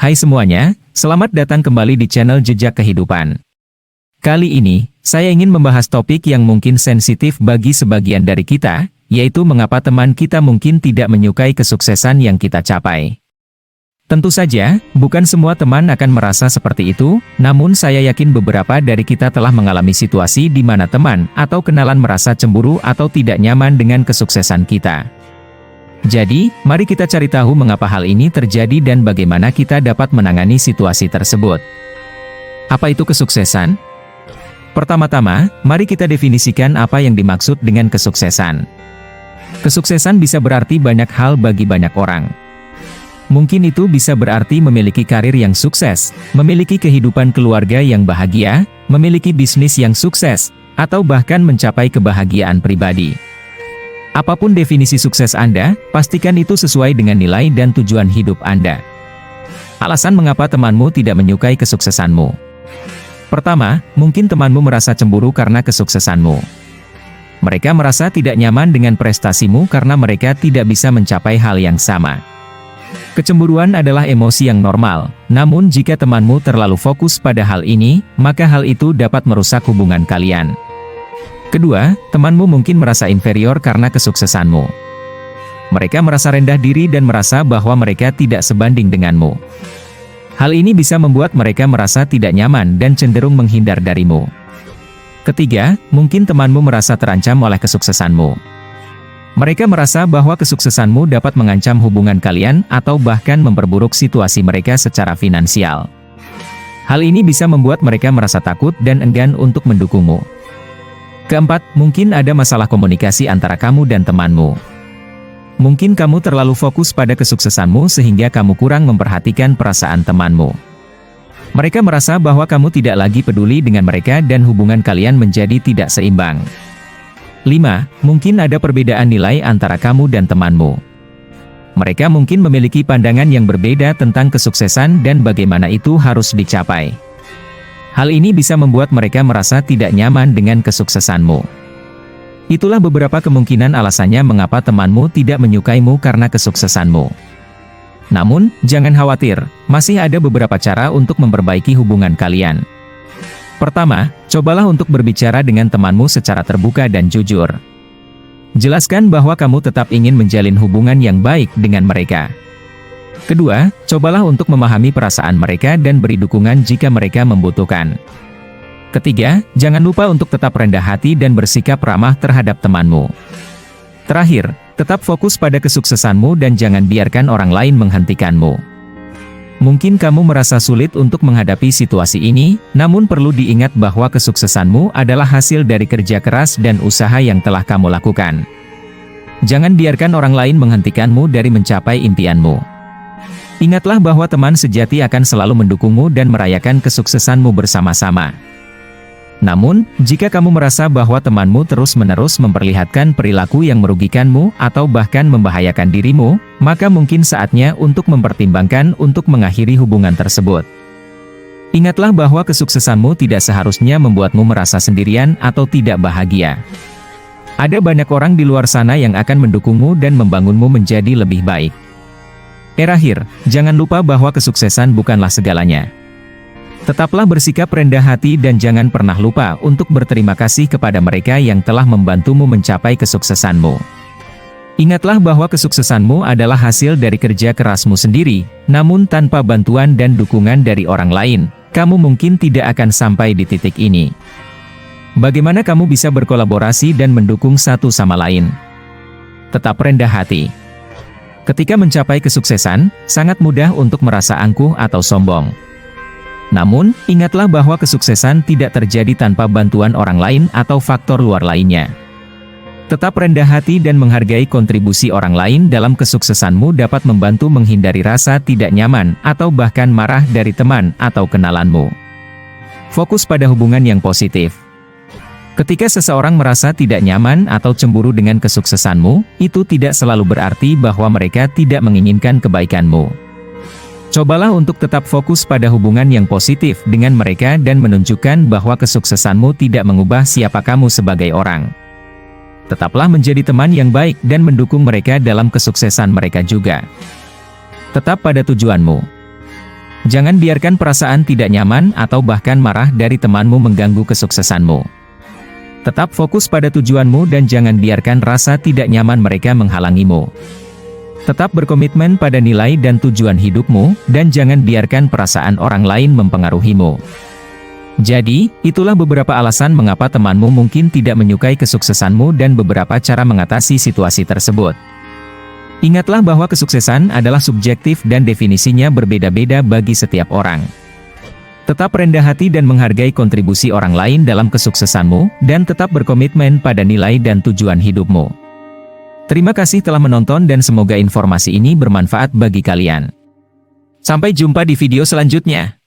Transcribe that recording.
Hai semuanya, selamat datang kembali di channel Jejak Kehidupan. Kali ini, saya ingin membahas topik yang mungkin sensitif bagi sebagian dari kita, yaitu mengapa teman kita mungkin tidak menyukai kesuksesan yang kita capai. Tentu saja, bukan semua teman akan merasa seperti itu, namun saya yakin beberapa dari kita telah mengalami situasi di mana teman atau kenalan merasa cemburu atau tidak nyaman dengan kesuksesan kita. Jadi, mari kita cari tahu mengapa hal ini terjadi dan bagaimana kita dapat menangani situasi tersebut. Apa itu kesuksesan? Pertama-tama, mari kita definisikan apa yang dimaksud dengan kesuksesan. Kesuksesan bisa berarti banyak hal bagi banyak orang. Mungkin itu bisa berarti memiliki karir yang sukses, memiliki kehidupan keluarga yang bahagia, memiliki bisnis yang sukses, atau bahkan mencapai kebahagiaan pribadi. Apapun definisi sukses Anda, pastikan itu sesuai dengan nilai dan tujuan hidup Anda. Alasan mengapa temanmu tidak menyukai kesuksesanmu. Pertama, mungkin temanmu merasa cemburu karena kesuksesanmu. Mereka merasa tidak nyaman dengan prestasimu karena mereka tidak bisa mencapai hal yang sama. Kecemburuan adalah emosi yang normal, namun jika temanmu terlalu fokus pada hal ini, maka hal itu dapat merusak hubungan kalian. Kedua, temanmu mungkin merasa inferior karena kesuksesanmu. Mereka merasa rendah diri dan merasa bahwa mereka tidak sebanding denganmu. Hal ini bisa membuat mereka merasa tidak nyaman dan cenderung menghindar darimu. Ketiga, mungkin temanmu merasa terancam oleh kesuksesanmu. Mereka merasa bahwa kesuksesanmu dapat mengancam hubungan kalian atau bahkan memperburuk situasi mereka secara finansial. Hal ini bisa membuat mereka merasa takut dan enggan untuk mendukungmu. Keempat, mungkin ada masalah komunikasi antara kamu dan temanmu. Mungkin kamu terlalu fokus pada kesuksesanmu sehingga kamu kurang memperhatikan perasaan temanmu. Mereka merasa bahwa kamu tidak lagi peduli dengan mereka dan hubungan kalian menjadi tidak seimbang. 5. Mungkin ada perbedaan nilai antara kamu dan temanmu. Mereka mungkin memiliki pandangan yang berbeda tentang kesuksesan dan bagaimana itu harus dicapai. Hal ini bisa membuat mereka merasa tidak nyaman dengan kesuksesanmu. Itulah beberapa kemungkinan alasannya mengapa temanmu tidak menyukaimu karena kesuksesanmu. Namun, jangan khawatir, masih ada beberapa cara untuk memperbaiki hubungan kalian. Pertama, cobalah untuk berbicara dengan temanmu secara terbuka dan jujur. Jelaskan bahwa kamu tetap ingin menjalin hubungan yang baik dengan mereka. Kedua, cobalah untuk memahami perasaan mereka dan beri dukungan jika mereka membutuhkan. Ketiga, jangan lupa untuk tetap rendah hati dan bersikap ramah terhadap temanmu. Terakhir, tetap fokus pada kesuksesanmu dan jangan biarkan orang lain menghentikanmu. Mungkin kamu merasa sulit untuk menghadapi situasi ini, namun perlu diingat bahwa kesuksesanmu adalah hasil dari kerja keras dan usaha yang telah kamu lakukan. Jangan biarkan orang lain menghentikanmu dari mencapai impianmu. Ingatlah bahwa teman sejati akan selalu mendukungmu dan merayakan kesuksesanmu bersama-sama. Namun, jika kamu merasa bahwa temanmu terus-menerus memperlihatkan perilaku yang merugikanmu atau bahkan membahayakan dirimu, maka mungkin saatnya untuk mempertimbangkan untuk mengakhiri hubungan tersebut. Ingatlah bahwa kesuksesanmu tidak seharusnya membuatmu merasa sendirian atau tidak bahagia. Ada banyak orang di luar sana yang akan mendukungmu dan membangunmu menjadi lebih baik. Terakhir, jangan lupa bahwa kesuksesan bukanlah segalanya. Tetaplah bersikap rendah hati dan jangan pernah lupa untuk berterima kasih kepada mereka yang telah membantumu mencapai kesuksesanmu. Ingatlah bahwa kesuksesanmu adalah hasil dari kerja kerasmu sendiri, namun tanpa bantuan dan dukungan dari orang lain, kamu mungkin tidak akan sampai di titik ini. Bagaimana kamu bisa berkolaborasi dan mendukung satu sama lain? Tetap rendah hati. Ketika mencapai kesuksesan, sangat mudah untuk merasa angkuh atau sombong. Namun, ingatlah bahwa kesuksesan tidak terjadi tanpa bantuan orang lain atau faktor luar lainnya. Tetap rendah hati dan menghargai kontribusi orang lain dalam kesuksesanmu dapat membantu menghindari rasa tidak nyaman atau bahkan marah dari teman atau kenalanmu. Fokus pada hubungan yang positif. Ketika seseorang merasa tidak nyaman atau cemburu dengan kesuksesanmu, itu tidak selalu berarti bahwa mereka tidak menginginkan kebaikanmu. Cobalah untuk tetap fokus pada hubungan yang positif dengan mereka dan menunjukkan bahwa kesuksesanmu tidak mengubah siapa kamu sebagai orang. Tetaplah menjadi teman yang baik dan mendukung mereka dalam kesuksesan mereka juga. Tetap pada tujuanmu. Jangan biarkan perasaan tidak nyaman atau bahkan marah dari temanmu mengganggu kesuksesanmu. Tetap fokus pada tujuanmu dan jangan biarkan rasa tidak nyaman mereka menghalangimu. Tetap berkomitmen pada nilai dan tujuan hidupmu, dan jangan biarkan perasaan orang lain mempengaruhimu. Jadi, itulah beberapa alasan mengapa temanmu mungkin tidak menyukai kesuksesanmu dan beberapa cara mengatasi situasi tersebut. Ingatlah bahwa kesuksesan adalah subjektif dan definisinya berbeda-beda bagi setiap orang. Tetap rendah hati dan menghargai kontribusi orang lain dalam kesuksesanmu, dan tetap berkomitmen pada nilai dan tujuan hidupmu. Terima kasih telah menonton dan semoga informasi ini bermanfaat bagi kalian. Sampai jumpa di video selanjutnya.